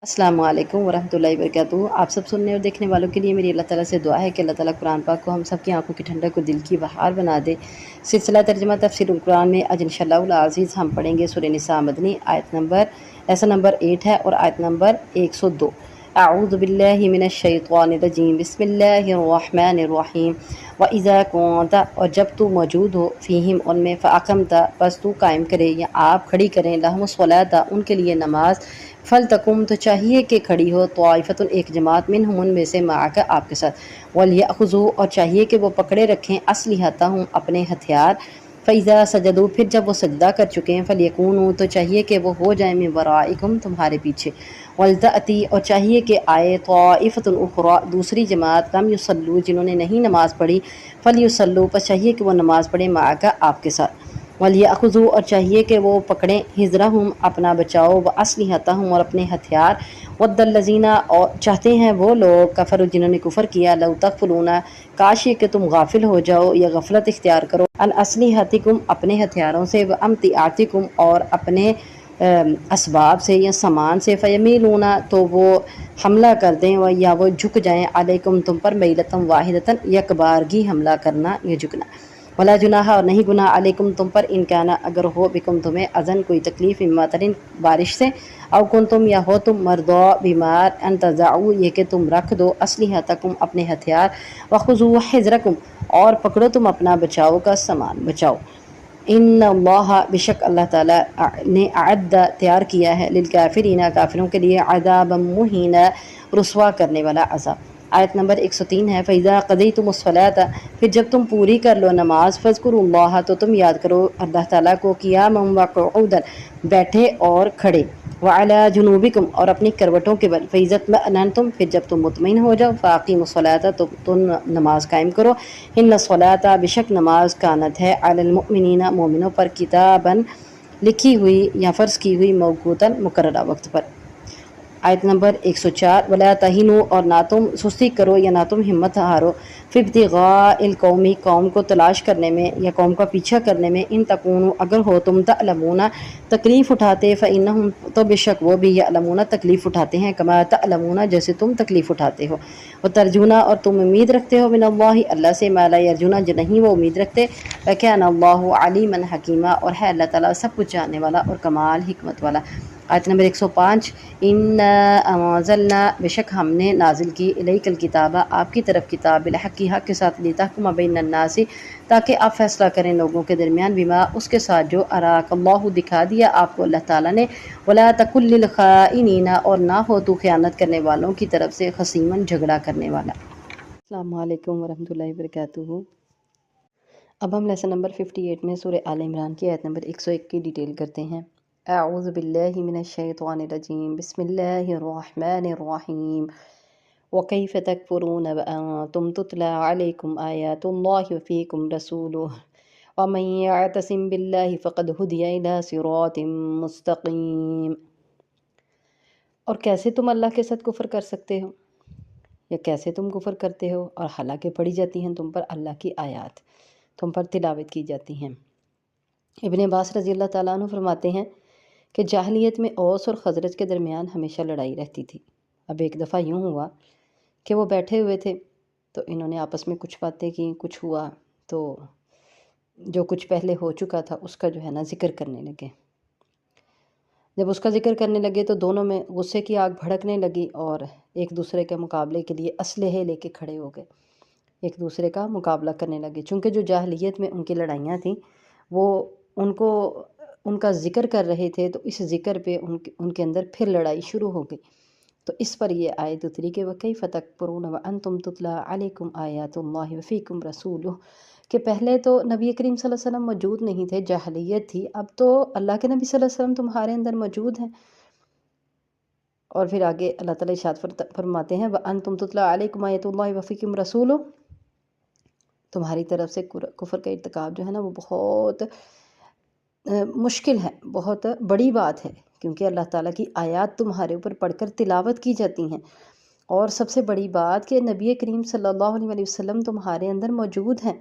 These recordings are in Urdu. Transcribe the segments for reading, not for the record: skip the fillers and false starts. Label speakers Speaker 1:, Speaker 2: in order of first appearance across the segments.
Speaker 1: السلام علیکم ورحمۃ اللہ وبرکاتہ۔ آپ سب سننے اور دیکھنے والوں کے لیے میری اللہ تعالیٰ سے دعا ہے کہ اللہ تعالیٰ قرآن پاک کو ہم سب کی آنکھوں کی ٹھنڈک کو دل کی بہار بنا دے۔ سلسلہ ترجمہ تفسیر القرآن میں آج انشاءاللہ العزیز ہم پڑھیں گے سورہ نساء مدنی لیسن نمبر 8 ہے اور آیت نمبر 102۔ اعوذ باللہ من الشیطان الرجیم، بسم اللہ الرحمن الرحیم۔ وَإِذَا كُنْتَ، اور جب تو موجود ہو، فیہم ان میں، فَأَقَمْتَ، بس تو قائم کرے یا آپ کھڑی کریں، لَهُمُ الصَّلَاةَ ان کے لیے نماز، فَلْتَقُمْ تو چاہیے کہ کھڑی ہو، طائفۃ ایک جماعت، منہم ان میں سے، معک آپ کے ساتھ، وَلْيَأْخُذُوا اور چاہیے کہ وہ پکڑے رکھیں، أَسْلِحَتَهُمْ اپنے ہتھیار، فَإِذَا سَجَدُوا پھر جب وہ سجدہ کر چکے ہیں، فَلْيَكُونُوا تو چاہیے کہ وہ ہو جائیں، مِن وَرَائِكُمْ تمہارے پیچھے، وَلْتَأْتِ اور چاہیے کہ آئے، طَائِفَةٌ أُخْرَىٰ دوسری جماعت، لم يصلوا جنہوں نے نہیں نماز پڑھی، فَلْيُصَلُّوا پس چاہیے کہ وہ نماز پڑھیں، معک آپ کے ساتھ، وَلْيَأْخُذُوا اور چاہیے کہ وہ پکڑیں، حِذْرَهُمْ اپنا بچاؤ، وَأَسْلِحَتَهُمْ اور اپنے ہتھیار، وَدَّ الَّذِينَ اور چاہتے ہیں وہ لوگ، کفروا جنہوں نے کفر کیا، لَوْ تَغْفُلُونَ کاش یہ کہ تم غافل ہو جاؤ یا غفلت اختیار کرو، عن أَسْلِحَتِكُمْ اپنے ہتھیاروں سے، وَأَمْتِعَتِكُمْ اور اپنے اسباب سے یا سامان سے، فَيَمِيلُونَ تو وہ حملہ کر دیں، یا وہ جھک جائیں، علیکم تم پر، میلۃ واحدۃ یک بارگی حملہ کرنا یا جھکنا، ولا جناح اور نہیں گناہ، علیکم تم پر، ان کان اگر ہو، بکم تمہیں، اذن کوئی تکلیف، من مطر بارش سے، او کنتم یا ہو تم، مرضی بیمار، ان تضعوا یہ کہ تم رکھ دو، اسلحتکم اپنے ہتھیار، وخذوا حذرکم اور پکڑو تم اپنا بچاؤ کا سامان، بچاؤ، ان اللہ بشک اللہ تعالیٰ نے اعد تیار کیا ہے، للکافرین کافروں کے لیے، عذابا مہینا رسوا کرنے والا عذاب۔ آیت نمبر 103 ہے، فَإِذَا قَضَيْتُمُ الصَّلَاةَ پھر جب تم پوری کر لو نماز، فَاذْكُرُوا اللَّهَ تو تم یاد کرو اللہ تعالیٰ کو، قیاما وقعودا بیٹھے اور کھڑے، وعلی جنوبکم اور اپنی کروٹوں کے بل، فَإِذَا اطْمَأْنَنْتُمْ پھر جب تم مطمئن ہو جاؤ، فَأَقِیمُوا الصَّلَاةَ تو تم نماز قائم کرو، ان الصلاۃ بشک نماز کانت ہے، علی المؤمنین مومنوں پر، کتاباً لکھی ہوئی یا فرض کی ہوئی، موقوتاً مقررہ وقت پر۔ آیت نمبر 104، ولا تہینوا اور نہ تم سستی کرو یا نہ تم ہمت ہارو، فی ابتغاء القوم قوم کو تلاش کرنے میں یا قوم کا پیچھا کرنے میں، ان تکونوا اگر ہو تم، تعلمون تکلیف اٹھاتے، فإنہم تو بے شک وہ بھی، یعلمون تکلیف اٹھاتے ہیں، کما تعلمون جیسے تم تکلیف اٹھاتے ہو، وترجون اور تم امید رکھتے ہو، من اللہ اللہ سے، ما لا یرجون جو نہیں وہ امید رکھتے، وکان اللہ علیما حکیما اور ہے اللہ تعالیٰ سب کچھ جاننے والا اور کمال حکمت والا۔ آیت نمبر 105، انا انزلنا بے شک ہم نے نازل کی، الیک الکتاب آپ کی طرف کتاب، بالحق حق کے ساتھ، لتحکم بین الناس تاکہ آپ فیصلہ کریں لوگوں کے درمیان، بما اس کے ساتھ جو اراک اللہ دکھا دیا آپ کو اللہ تعالیٰ نے، ولا تکن للخائنین اور نہ ہو تو خیانت کرنے والوں کی طرف سے، خصیما جھگڑا کرنے والا۔ السلام علیکم ورحمۃ اللہ وبرکاتہ۔ اب ہم لیسن نمبر 58 میں سورہ آل عمران کی آیت نمبر 101 کی ڈیٹیل کرتے ہیں۔ اعوذ باللہ من الشیطان الرجیم، بسم اللہ الرحمن الرحیم۔ وَكَيْفَ تَكْفُرُونَ وَأَنْتُمْ تُتْلَى عَلَيْكُمْ آيَاتُ اللَّهِ وَفِيكُمْ رَسُولُهُ وَمَنْ يَعْتَصِمْ بِاللَّهِ فَقَدْ هُدِيَ إِلَى صِرَاطٍ مُسْتَقِيمٍ۔ اور کیسے تم اللہ کے ساتھ کفر کر سکتے ہو، یا کیسے تم کفر کرتے ہو، اور حالانکہ پڑھی جاتی ہیں تم پر اللہ کی آیات، تم پر تلاوت کی جاتی ہیں۔ ابن عباس رضی اللہ تعالیٰ عنہ فرماتے ہیں کہ جاہلیت میں اوس اور خزرج کے درمیان ہمیشہ لڑائی رہتی تھی۔ اب ایک دفعہ یوں ہوا کہ وہ بیٹھے ہوئے تھے، تو انہوں نے آپس میں کچھ باتیں کی، کچھ ہوا تو جو کچھ پہلے ہو چکا تھا اس کا جو ہے نا ذکر کرنے لگے۔ جب اس کا ذکر کرنے لگے تو دونوں میں غصے کی آگ بھڑکنے لگی، اور ایک دوسرے کے مقابلے کے لیے اسلحے لے کے کھڑے ہو گئے، ایک دوسرے کا مقابلہ کرنے لگے۔ چونکہ جو جاہلیت میں ان کی لڑائیاں تھیں وہ ان کا ذکر کر رہے تھے، تو اس ذکر پہ ان کے اندر پھر لڑائی شروع ہو گئی۔ تو اس پر یہ آیت اتری کہ وَكَيْفَ تَكْفُرُونَ وَأَنْتُمْ تُتْلَى عَلَيْكُمْ آيَاتُ اللَّهِ وَفِيكُمْ رَسُولُهُ کہ پہلے تو نبی کریم صلی اللہ علیہ وسلم موجود نہیں تھے، جاہلیت تھی، اب تو اللہ کے نبی صلی اللہ علیہ وسلم تمہارے اندر موجود ہیں۔ اور پھر آگے اللہ تعالیٰ ارشاد فرماتے ہیں وَأَنْتُمْ تُتْلَى عَلَيْكُمْ آيَاتُ اللَّهِ وَفِيكُمْ رَسُولُهُ تمہاری طرف سے کفر کا ارتکاب جو ہے نا وہ بہت مشکل ہے، بہت بڑی بات ہے، کیونکہ اللہ تعالیٰ کی آیات تمہارے اوپر پڑھ کر تلاوت کی جاتی ہیں، اور سب سے بڑی بات کہ نبی کریم صلی اللہ علیہ وسلم تمہارے اندر موجود ہیں،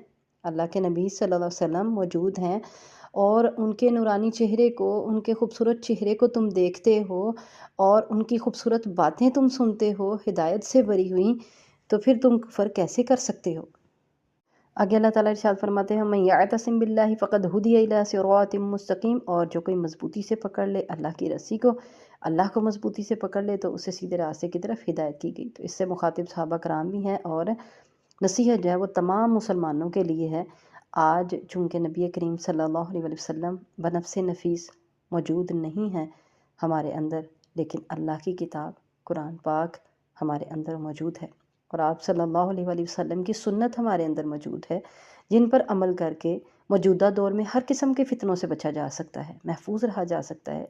Speaker 1: اللہ کے نبی صلی اللہ علیہ وسلم موجود ہیں، اور ان کے نورانی چہرے کو، ان کے خوبصورت چہرے کو تم دیکھتے ہو اور ان کی خوبصورت باتیں تم سنتے ہو ہدایت سے بری ہوئی، تو پھر تم کفر کیسے کر سکتے ہو؟ آگے اللہ تعالیٰ ارشاد فرماتے ہیں من یعتصم باللہ فقد ہدی الی صراط مستقیم، اور جو کوئی مضبوطی سے پکڑ لے اللہ کی رسی کو، اللہ کو مضبوطی سے پکڑ لے تو اسے سیدھے راستے کی طرف ہدایت کی گئی۔ تو اس سے مخاطب صحابہ کرام بھی ہیں، اور نصیحت جو ہے وہ تمام مسلمانوں کے لیے ہے۔ آج چونکہ نبی کریم صلی اللہ علیہ وسلم بنفس نفیس موجود نہیں ہیں ہمارے اندر، لیکن اللہ کی کتاب قرآن پاک ہمارے اندر موجود ہے، اور آپ صلی اللہ علیہ وآلہ وسلم کی سنت ہمارے اندر موجود ہے، جن پر عمل کر کے موجودہ دور میں ہر قسم کے فتنوں سے بچا جا سکتا ہے، محفوظ رہا جا سکتا ہے،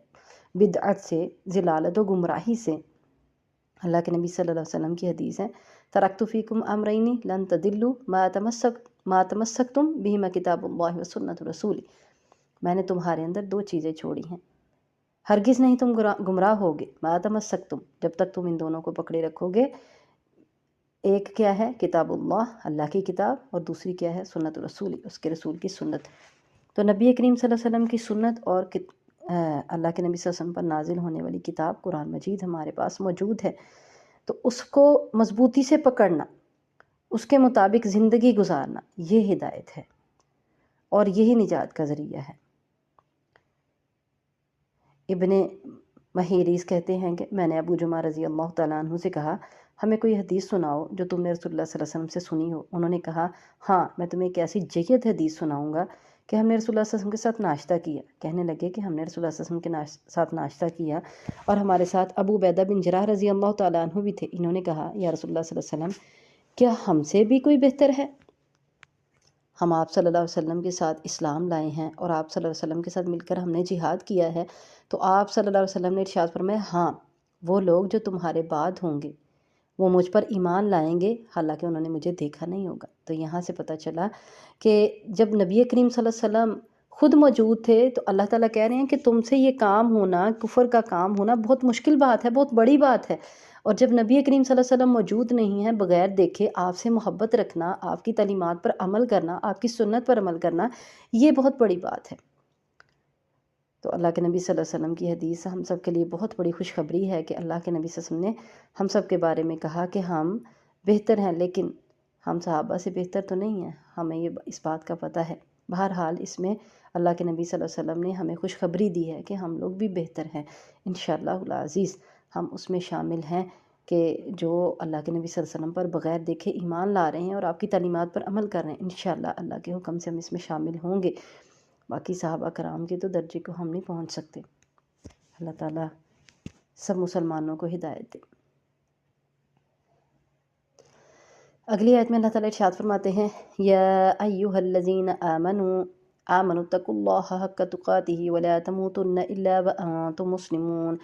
Speaker 1: بدعت سے، ضلالت و گمراہی سے۔ اللہ کے نبی صلی اللہ علیہ وسلم کی حدیث ہے ترکت فیکم امرین لن تضلوا ما تمسکتم بہما کتاب اللہ و سنت رسولی، میں نے تمہارے اندر دو چیزیں چھوڑی ہیں، ہرگز نہیں تم گمراہ ہوگے، ما تمسکتم، جب تک تم ان دونوں کو پکڑے رکھو گے۔ ایک کیا ہے؟ کتاب اللہ، اللہ کی کتاب، اور دوسری کیا ہے؟ سنت رسولی، اس کے رسول کی سنت۔ تو نبی کریم صلی اللہ علیہ وسلم کی سنت اور اللہ کے نبی صلی اللہ علیہ وسلم پر نازل ہونے والی کتاب قرآن مجید ہمارے پاس موجود ہے، تو اس کو مضبوطی سے پکڑنا، اس کے مطابق زندگی گزارنا، یہ ہدایت ہے اور یہی نجات کا ذریعہ ہے۔ ابن محیریز کہتے ہیں کہ میں نے ابو جمعہ رضی اللہ تعالیٰ عنہ سے کہا ہمیں کوئی حدیث سناؤ جو تم نے رسول اللہ صلی اللہ علیہ وسلم سے سنی ہو۔ انہوں نے کہا ہاں، میں تمہیں ایک ایسی جید حدیث سناؤں گا کہ ہم نے رسول اللہ صلی اللہ علیہ وسلم کے ساتھ ناشتہ کیا۔ کہنے لگے کہ ہم نے رسول اللہ صلی اللہ علیہ وسلم کے ساتھ ناشتہ کیا اور ہمارے ساتھ ابو عبیدہ بن جراح رضی اللہ تعالیٰ عنہ بھی تھے۔ انہوں نے کہا یا رسول اللہ صلی اللہ علیہ وسلم، کیا ہم سے بھی کوئی بہتر ہے؟ ہم آپ صلی اللہ علیہ وسلم کے ساتھ اسلام لائے ہیں اور آپ صلی اللہ علیہ وسلم کے ساتھ مل کر ہم نے جہاد کیا ہے۔ تو آپ صلی اللہ علیہ وسلم نے ارشاد فرمایا ہاں، وہ لوگ جو تمہارے بعد ہوں گے وہ مجھ پر ایمان لائیں گے، حالانکہ انہوں نے مجھے دیکھا نہیں ہوگا۔ تو یہاں سے پتہ چلا کہ جب نبی کریم صلی اللہ علیہ وسلم خود موجود تھے تو اللہ تعالیٰ کہہ رہے ہیں کہ تم سے یہ کام ہونا، کفر کا کام ہونا بہت مشکل بات ہے، بہت بڑی بات ہے، اور جب نبی کریم صلی اللہ علیہ وسلم موجود نہیں ہیں، بغیر دیکھے آپ سے محبت رکھنا، آپ کی تعلیمات پر عمل کرنا، آپ کی سنت پر عمل کرنا، یہ بہت بڑی بات ہے۔ تو اللہ کے نبی صلی اللہ علیہ وسلم کی حدیث ہم سب کے لیے بہت بڑی خوشخبری ہے کہ اللہ کے نبی صلی اللہ علیہ وسلم نے ہم سب کے بارے میں کہا کہ ہم بہتر ہیں، لیکن ہم صحابہ سے بہتر تو نہیں ہیں، ہمیں یہ اس بات کا پتہ ہے۔ بہرحال اس میں اللہ کے نبی صلی اللہ علیہ وسلم نے ہمیں خوشخبری دی ہے کہ ہم لوگ بھی بہتر ہیں، انشاءاللہ العزیز ہم اس میں شامل ہیں کہ جو اللہ کے نبی صلی اللہ علیہ وسلم پر بغیر دیکھے ایمان لا رہے ہیں اور آپ کی تعلیمات پر عمل کر رہے ہیں، انشاءاللہ اللہ کے حکم سے ہم اس میں شامل ہوں گے۔ باقی صحابہ کرام کے تو درجے کو ہم نہیں پہنچ سکتے۔ اللہ تعالیٰ سب مسلمانوں کو ہدایت دے۔ اگلی آیت میں اللہ تعالیٰ ارشاد فرماتے ہیں یا ایھا الذین آمنوا اتقوا اللہ حق تقاتہ ولا تموتن الا وانتم مسلمون،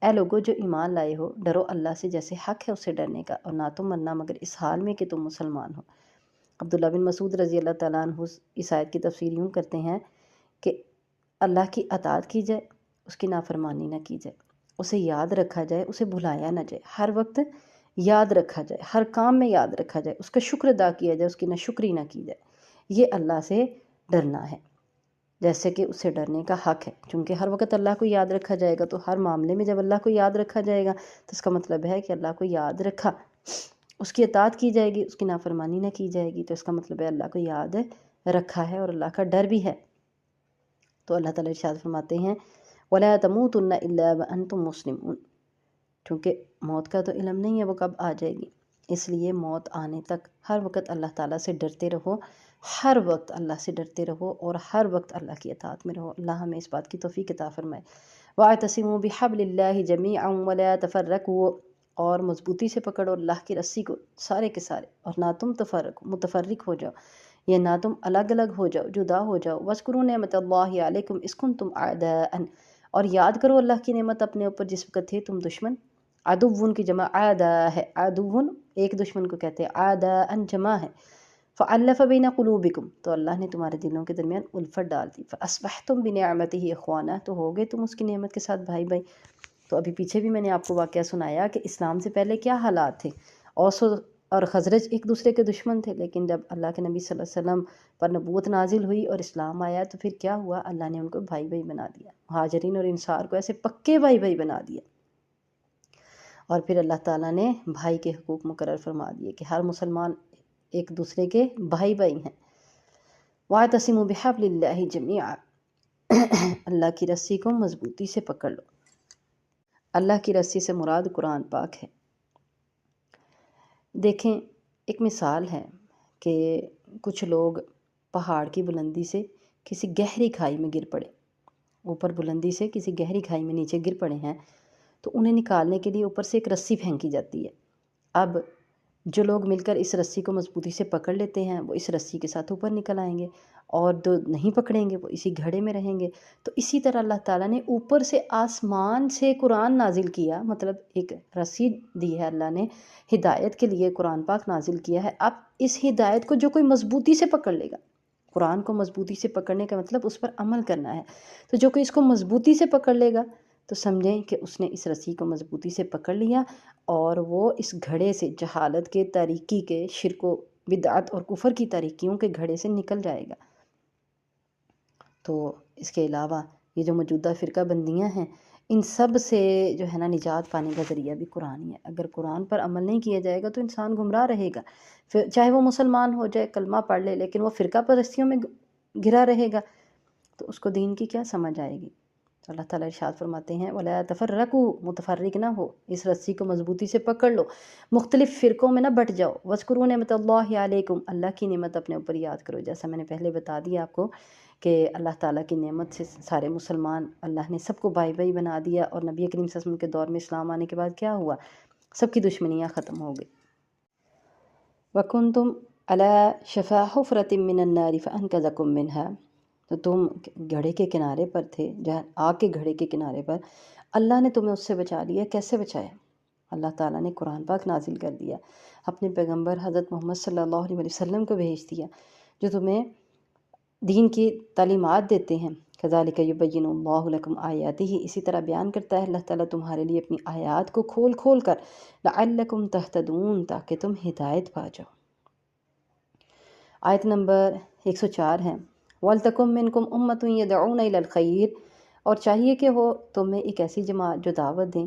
Speaker 1: اے لوگو جو ایمان لائے ہو، ڈرو اللہ سے جیسے حق ہے اسے ڈرنے کا، اور نہ تم مرنا مگر اس حال میں کہ تم مسلمان ہو۔ عبداللہ بن مسعود رضی اللہ تعالیٰ عنہ اس آیت کی تفسیر یوں کرتے ہیں کہ اللہ کی اطاعت کی جائے، اس کی نافرمانی نہ کی جائے، اسے یاد رکھا جائے، اسے بھلایا نہ جائے، ہر وقت یاد رکھا جائے، ہر کام میں یاد رکھا جائے، اس کا شکر ادا کیا جائے، اس کی ناشکری نہ کی جائے۔ یہ اللہ سے ڈرنا ہے جیسے کہ اسے ڈرنے کا حق ہے، چونکہ ہر وقت اللہ کو یاد رکھا جائے گا تو ہر معاملے میں جب اللہ کو یاد رکھا جائے گا تو اس کا مطلب ہے کہ اللہ کو یاد رکھا، اس کی اطاعت کی جائے گی، اس کی نافرمانی نہ کی جائے گی، تو اس کا مطلب ہے اللہ کو یاد رکھا ہے اور اللہ کا ڈر بھی ہے۔ تو اللہ تعالیٰ ارشاد فرماتے ہیں وَلَا تَمُوتُنَّ إِلَّا وَأَنْتُمْ مُسْلِمُونَ، چونکہ موت کا تو علم نہیں ہے وہ کب آ جائے گی، اس لیے موت آنے تک ہر وقت اللہ تعالیٰ سے ڈرتے رہو، ہر وقت اللہ سے ڈرتے رہو اور ہر وقت اللہ کی اطاعت میں رہو۔ اللہ ہمیں اس بات کی توفیق عطا فرمائے۔ وَاعْتَصِمُوا بِحَبْلِ اللَّهِ جَمِيعًا وَلَا تَفَرَّقُوا، اور مضبوطی سے پکڑو اللہ کی رسی کو سارے کے سارے، اور نہ تم متفرق ہو جاؤ، یہ نہ تم الگ الگ ہو جاؤ، جدا ہو جاؤ۔ وَاذْكُرُوا نِعْمَتَ اللَّهِ عَلَيْكُمْ إِذْ كُنْتُمْ أَعْدَاءً، اور یاد کرو اللہ کی نعمت اپنے اوپر جس وقت تھے تم دشمن۔ عدوٌ کی جمع عادہ ہے، عدوٌ ایک دشمن کو کہتے ہیں، عاداء جمع ہے۔ فَأَلَّفَ بَيْنَ قُلُوبِكُمْ، تو اللہ نے تمہارے دلوں کے درمیان الفت ڈال دی۔ فَأَصْبَحْتُمْ بِنِعْمَتِهِ إِخْوَانًا، تو ہو گئے تم اس کی نعمت کے ساتھ بھائی بھائی۔ تو ابھی پیچھے بھی میں نے آپ کو واقعہ سنایا کہ اسلام سے پہلے کیا حالات تھے۔ اور خزرج ایک دوسرے کے دشمن تھے، لیکن جب اللہ کے نبی صلی اللہ علیہ وسلم پر نبوت نازل ہوئی اور اسلام آیا تو پھر کیا ہوا، اللہ نے ان کو بھائی بھائی بنا دیا، مہاجرین اور انصار کو ایسے پکے بھائی بھائی بنا دیا۔ اور پھر اللہ تعالیٰ نے بھائی کے حقوق مقرر فرما دیے کہ ہر مسلمان ایک دوسرے کے بھائی بھائی ہیں۔ وَاعْتَصِمُوا بِحَبْلِ اللَّهِ جَمِيعًا، اللہ کی رسی کو مضبوطی سے پکڑ لو۔ اللہ کی رسی سے مراد قرآن پاک ہے۔ دیکھیں ایک مثال ہے کہ کچھ لوگ پہاڑ کی بلندی سے کسی گہری کھائی میں گر پڑے، اوپر بلندی سے کسی گہری کھائی میں نیچے گر پڑے ہیں، تو انہیں نکالنے کے لیے اوپر سے ایک رسی پھینکی جاتی ہے۔ اب جو لوگ مل کر اس رسی کو مضبوطی سے پکڑ لیتے ہیں وہ اس رسی کے ساتھ اوپر نکل آئیں گے، اور جو نہیں پکڑیں گے وہ اسی گھڑے میں رہیں گے۔ تو اسی طرح اللہ تعالیٰ نے اوپر سے آسمان سے قرآن نازل کیا، مطلب ایک رسی دی ہے اللہ نے، ہدایت کے لیے قرآن پاک نازل کیا ہے۔ اب اس ہدایت کو جو کوئی مضبوطی سے پکڑ لے گا، قرآن کو مضبوطی سے پکڑنے کا مطلب اس پر عمل کرنا ہے، تو جو کوئی اس کو مضبوطی سے پکڑ لے گا تو سمجھیں کہ اس نے اس رسی کو مضبوطی سے پکڑ لیا، اور وہ اس گھڑے سے، جہالت کے، تاریکی کے، شرک و بدعت اور کفر کی تاریکیوں کے گھڑے سے نکل جائے گا۔ تو اس کے علاوہ یہ جو موجودہ فرقہ بندیاں ہیں، ان سب سے جو ہے نا نجات پانے کا ذریعہ بھی قرآن ہی ہے۔ اگر قرآن پر عمل نہیں کیا جائے گا تو انسان گمراہ رہے گا، پھر چاہے وہ مسلمان ہو جائے، کلمہ پڑھ لے، لیکن وہ فرقہ پرستیوں میں گھرا رہے گا تو اس کو دین کی کیا سمجھ آئے گی۔ تو اللہ تعالیٰ ارشاد فرماتے ہیں وَلَا تَفَرَّقُوا، متفرق نہ ہو، اس رسی کو مضبوطی سے پکڑ لو، مختلف فرقوں میں نہ بٹ جاؤ۔ وَاذْكُرُوا نِعْمَتَ اللَّهِ عَلَيْكُمْ، اللہ کی نعمت اپنے اوپر یاد کرو۔ جیسا میں نے پہلے بتا دیا آپ کو کہ اللہ تعالیٰ کی نعمت سے سارے مسلمان، اللہ نے سب کو بھائی بھائی بنا دیا، اور نبی کریم صلی اللہ علیہ وسلم کے دور میں اسلام آنے کے بعد کیا ہوا، سب کی دشمنیاں ختم ہو گئی۔ وَكُنْتُمْ عَلَى شَفَا حُفْرَةٍ مِّنَ النَّارِ فَأَنْقَذَكُم مِّنْهَا، تو تم گھڑے کے کنارے پر تھے، جہاں آگ کے گھڑے کے کنارے پر، اللہ نے تمہیں اس سے بچا لیا۔ کیسے بچایا؟ اللہ تعالیٰ نے قرآن پاک نازل کر دیا، اپنے پیغمبر حضرت محمد صلی اللہ علیہ وسلم کو بھیج دیا، جو تمہیں دین کی تعلیمات دیتے ہیں۔ کذالک یبین اللہ لکم آیاتہ، اسی طرح بیان کرتا ہے اللہ تعالیٰ تمہارے لیے اپنی آیات کو کھول کھول کر، لعلکم تہتدون، تاکہ تم ہدایت پا جاؤ۔ آیت نمبر 104 ہے، وَلْتَكُن مِّنْكُمْ أُمَّةٌ يَدْعُونَ إِلَى الْخَيْرِ، اور چاہیے کہ ہو تم میں ایک ایسی جماعت جو دعوت دیں